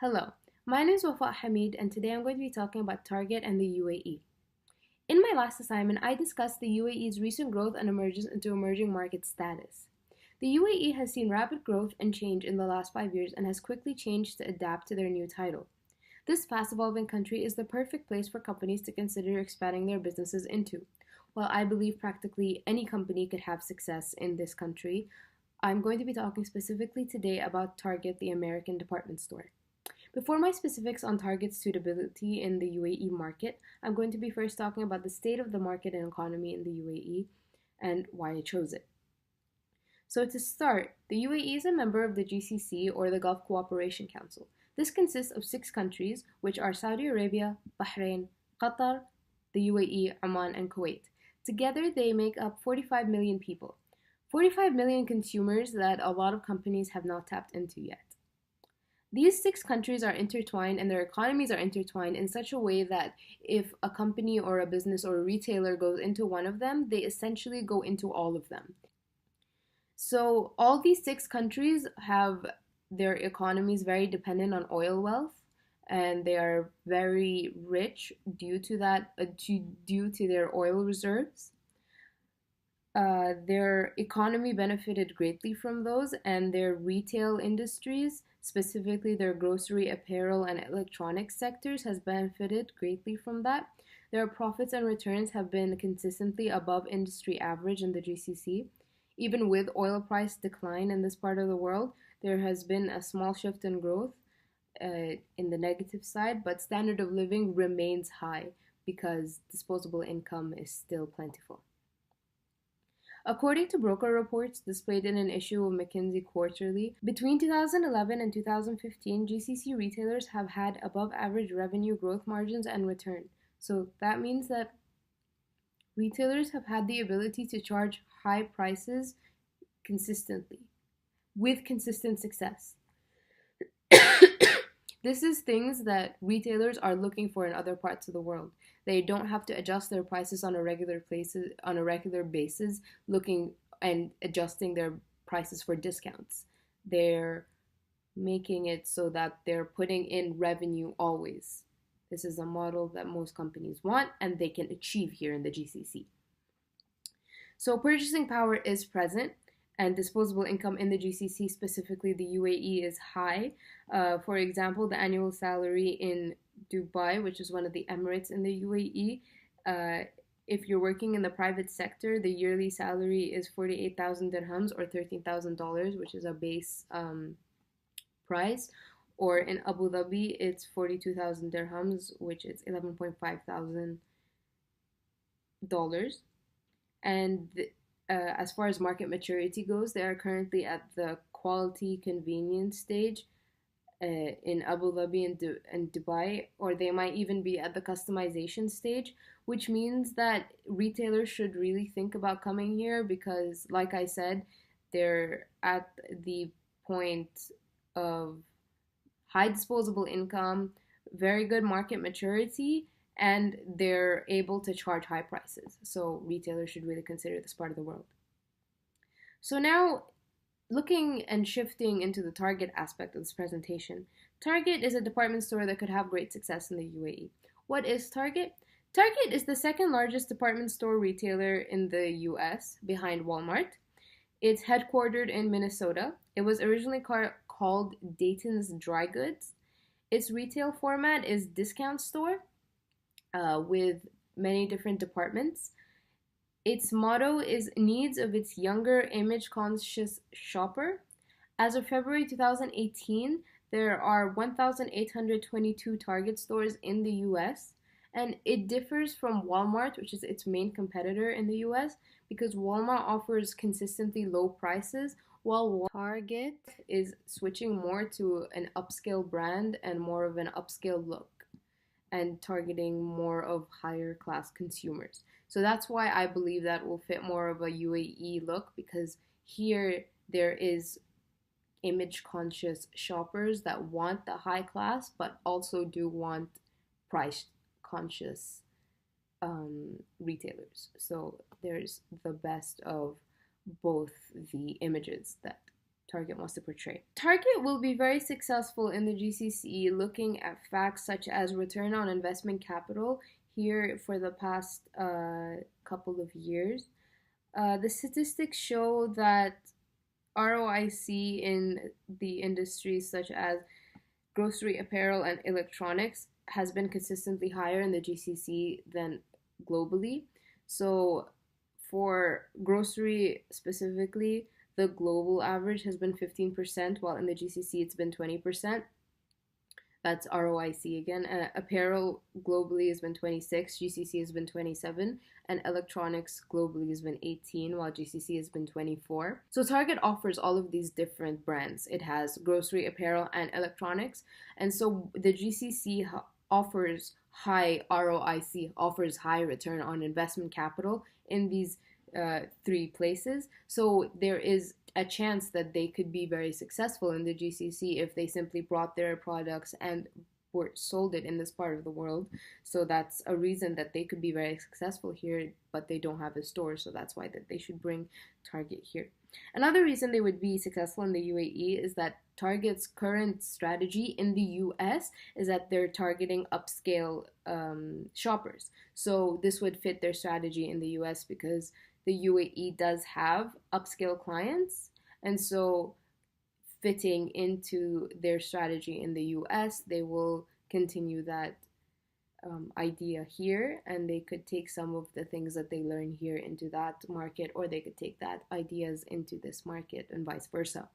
Hello, my name is Wafa Hameed, and today I'm going to be talking about Target and the UAE. In my last assignment, I discussed the UAE's recent growth and emergence into emerging market status. The UAE has seen rapid growth and change in the last 5 years and has quickly changed to adapt to their new title. This fast evolving country is the perfect place for companies to consider expanding their businesses into. While I believe practically any company could have success in this country, I'm going to be talking specifically today about Target, the American department store. Before my specifics on Target's suitability in the UAE market, I'm going to be first talking about the state of the market and economy in the UAE and why I chose it. So, to start, the UAE is a member of the GCC or the Gulf Cooperation Council. This consists of 6 countries, which are Saudi Arabia, Bahrain, Qatar, the UAE, Oman, and Kuwait. Together, they make up 45 million people, 45 million consumers that a lot of companies have not tapped into yet. These 6 countries are intertwined and their economies are intertwined in such a way that if a company or a business or a retailer goes into one of them, they essentially go into all of them. So, all these 6 countries have their economies very dependent on oil wealth, and they are very rich due to due to their oil reserves. Their economy benefited greatly from those, and their retail industries, specifically their grocery, apparel, and electronics sectors, has benefited greatly from that. Their profits and returns have been consistently above industry average in the GCC. Even with oil price decline in this part of the world, there has been a small shift in growth in the negative side, but standard of living remains high because disposable income is still plentiful. According to broker reports displayed in an issue of McKinsey Quarterly, between 2011 and 2015, GCC retailers have had above average revenue growth margins and return. So that means that retailers have had the ability to charge high prices consistently with consistent success. This is things that retailers are looking for in other parts of the world. They don't have to adjust their prices on a regular basis, looking and adjusting their prices for discounts. They're making it so that they're putting in revenue always. This is a model that most companies want and they can achieve here in the GCC. So purchasing power is present and disposable income in the GCC, specifically the UAE, is high. For example, the annual salary in Dubai, which is one of the Emirates in the UAE, if you're working in the private sector, the yearly salary is 48,000 dirhams or $13,000, which is a base price. Or in Abu Dhabi, it's 42,000 dirhams, which is 11.5 thousand dollars. And as far as market maturity goes, they are currently at the quality convenience stage in Abu Dhabi and Dubai, or they might even be at the customization stage, which means that retailers should really think about coming here because, like I said, they're at the point of high disposable income, very good market maturity, and they're able to charge high prices. So retailers should really consider this part of the world. So now, looking and shifting into the Target aspect of this presentation, Target is a department store that could have great success in the UAE. What is Target? Target is the second largest department store retailer in the US behind Walmart. It's headquartered in Minnesota. It was originally called Dayton's Dry Goods. Its retail format is discount store with many different departments. Its motto is needs of its younger image conscious shopper. As of February 2018, there are 1,822 Target stores in the US, and it differs from Walmart, which is its main competitor in the US, because Walmart offers consistently low prices, while Target is switching more to an upscale brand and more of an upscale look and targeting more of higher class consumers. So that's why I believe that will fit more of a UAE look because here there is image conscious shoppers that want the high class but also do want price conscious retailers. So there's the best of both the images that Target wants to portray. Target will be very successful in the GCC looking at facts such as return on investment capital here for the past couple of years. The statistics show that ROIC in the industries such as grocery, apparel, and electronics has been consistently higher in the GCC than globally. So, for grocery specifically, the global average has been 15%, while in the GCC it's been 20%. That's ROIC again. Apparel globally has been 26, GCC has been 27, and electronics globally has been 18, while GCC has been 24. So Target offers all of these different brands. It has grocery, apparel, and electronics. And so the GCC offers high ROIC, offers high return on investment capital in these three places. So there is a chance that they could be very successful in the GCC if they simply brought their products and sold it in this part of the world. So that's a reason that they could be very successful here, but they don't have a store. So that's why that they should bring Target here. Another reason they would be successful in the UAE is that Target's current strategy in the US is that they're targeting upscale shoppers. So this would fit their strategy in the US because the UAE does have upscale clients, and so fitting into their strategy in the US, they will continue that idea here, and they could take some of the things that they learn here into that market, or they could take that ideas into this market and vice versa.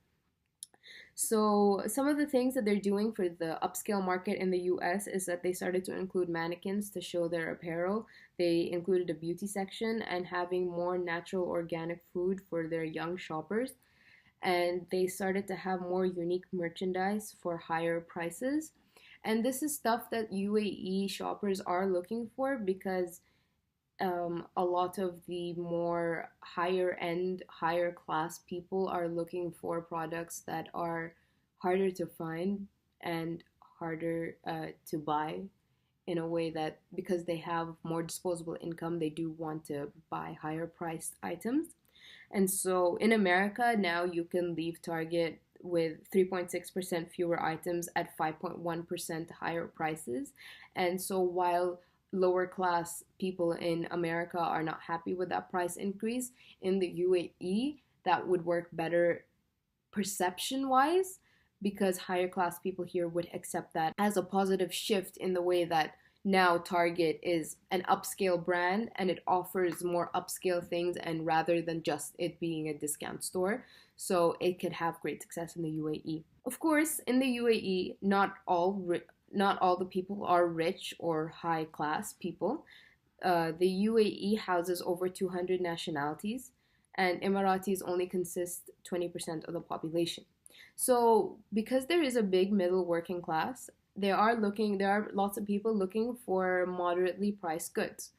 So some of the things that they're doing for the upscale market in the US is that they started to include mannequins to show their apparel. They included a beauty section and having more natural organic food for their young shoppers. And they started to have more unique merchandise for higher prices. And this is stuff that UAE shoppers are looking for because a lot of the more higher end, higher class people are looking for products that are harder to find and harder to buy in a way that because they have more disposable income, they do want to buy higher priced items. And so in America, now you can leave Target with 3.6% fewer items at 5.1% higher prices. And so while lower class people in America are not happy with that price increase, in the UAE, that would work better perception wise because higher class people here would accept that as a positive shift in the way that now Target is an upscale brand and it offers more upscale things and rather than just it being a discount store. So it could have great success in the UAE. Of course, in the UAE, not all the people are rich or high class people. The UAE houses over 200 nationalities, and Emiratis only consist 20% of the population. So, because there is a big middle working class, there are lots of people looking for moderately priced goods.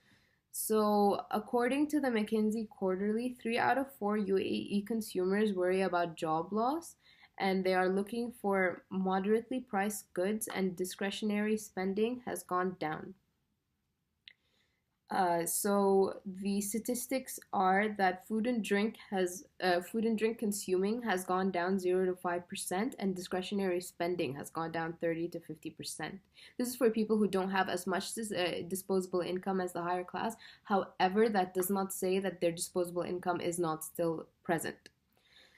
So, according to the McKinsey Quarterly, 3 out of 4 UAE consumers worry about job loss, and they are looking for moderately priced goods, and discretionary spending has gone down. So the statistics are that food and drink consuming has gone down 0 to 5%, and discretionary spending has gone down 30 to 50%. This is for people who don't have as much disposable income as the higher class. However, that does not say that their disposable income is not still present.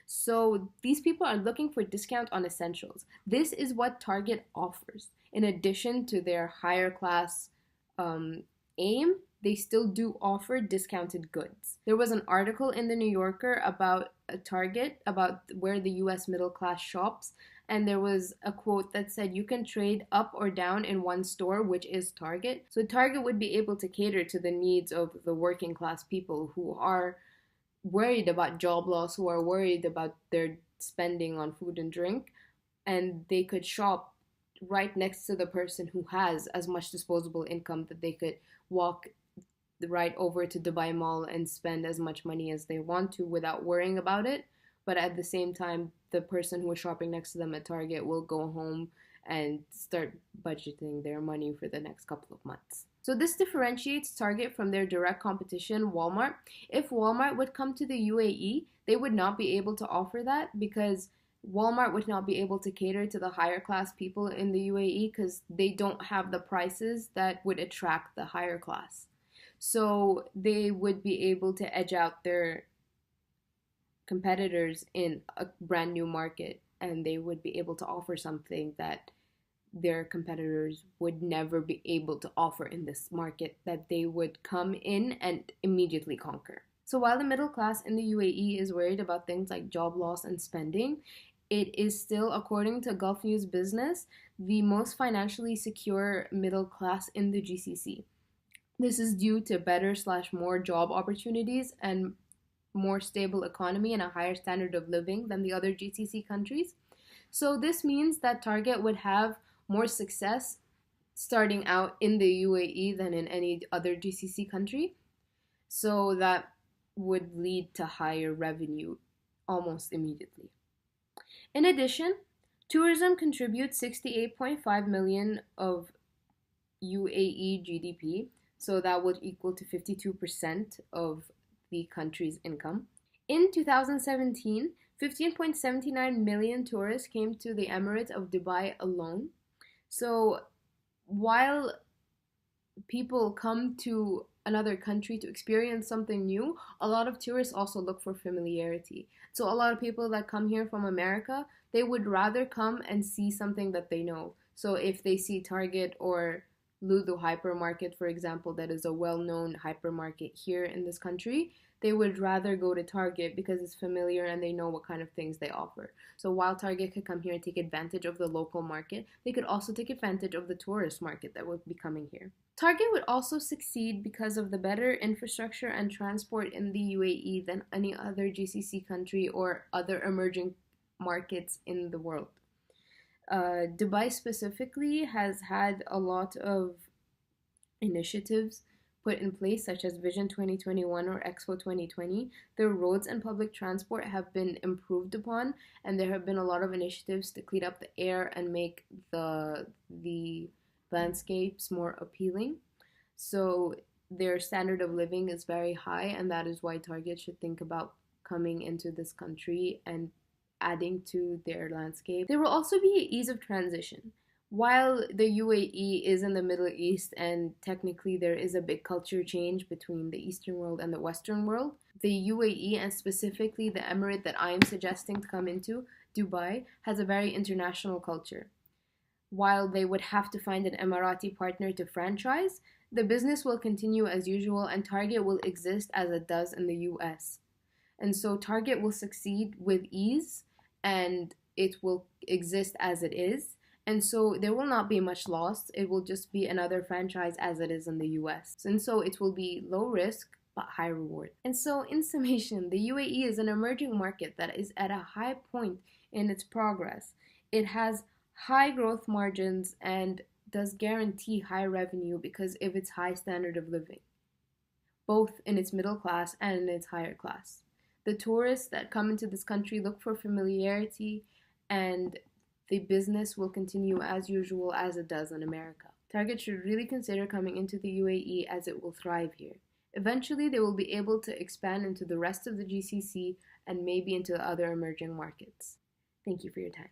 So these people are looking for discount on essentials. This is what Target offers. In addition to their higher class aim, they still do offer discounted goods. There was an article in the New Yorker about a Target, about where the US middle class shops, and there was a quote that said you can trade up or down in one store, which is Target. So Target would be able to cater to the needs of the working class people who are worried about job loss, who are worried about their spending on food and drink, and they could shop right next to the person who has as much disposable income that they could walk right over to Dubai Mall and spend as much money as they want to without worrying about it. But at the same time, the person who is shopping next to them at Target will go home and start budgeting their money for the next couple of months. So this differentiates Target from their direct competition, Walmart. If Walmart would come to the UAE, they would not be able to offer that because Walmart would not be able to cater to the higher class people in the UAE because they don't have the prices that would attract the higher class. So they would be able to edge out their competitors in a brand new market, and they would be able to offer something that their competitors would never be able to offer in this market that they would come in and immediately conquer. So while the middle class in the UAE is worried about things like job loss and spending, it is still, according to Gulf News Business, the most financially secure middle class in the GCC. This is due to better/more job opportunities and more stable economy and a higher standard of living than the other GCC countries. So this means that Target would have more success starting out in the UAE than in any other GCC country. So that would lead to higher revenue almost immediately. In addition, tourism contributes 68.5 million of UAE GDP, so that would equal to 52% of the country's income. In 2017, 15.79 million tourists came to the Emirates of Dubai alone. So while people come to another country to experience something new, a lot of tourists also look for familiarity. So a lot of people that come here from America, they would rather come and see something that they know. So if they see Target or Lulu hypermarket, for example, that is a well-known hypermarket here in this country, they would rather go to Target because it's familiar and they know what kind of things they offer. So while Target could come here and take advantage of the local market, they could also take advantage of the tourist market that would be coming here. Target would also succeed because of the better infrastructure and transport in the UAE than any other GCC country or other emerging markets in the world. Dubai specifically has had a lot of initiatives put in place, such as Vision 2021 or Expo 2020. The roads and public transport have been improved upon, and there have been a lot of initiatives to clean up the air and make the landscapes more appealing. So their standard of living is very high, and that is why Target should think about coming into this country and adding to their landscape. There will also be an ease of transition. While the UAE is in the Middle East and technically there is a big culture change between the Eastern world and the Western world, the UAE and specifically the emirate that I am suggesting to come into, Dubai, has a very international culture. While they would have to find an Emirati partner to franchise, the business will continue as usual and Target will exist as it does in the US. And so Target will succeed with ease and it will exist as it is. And so there will not be much loss. It will just be another franchise as it is in the US. And so it will be low risk but high reward. And so in summation, the UAE is an emerging market that is at a high point in its progress. It has high growth margins and does guarantee high revenue because of its high standard of living, both in its middle class and in its higher class. The tourists that come into this country look for familiarity, and the business will continue as usual as it does in America. Target should really consider coming into the UAE as it will thrive here. Eventually, they will be able to expand into the rest of the GCC and maybe into other emerging markets. Thank you for your time.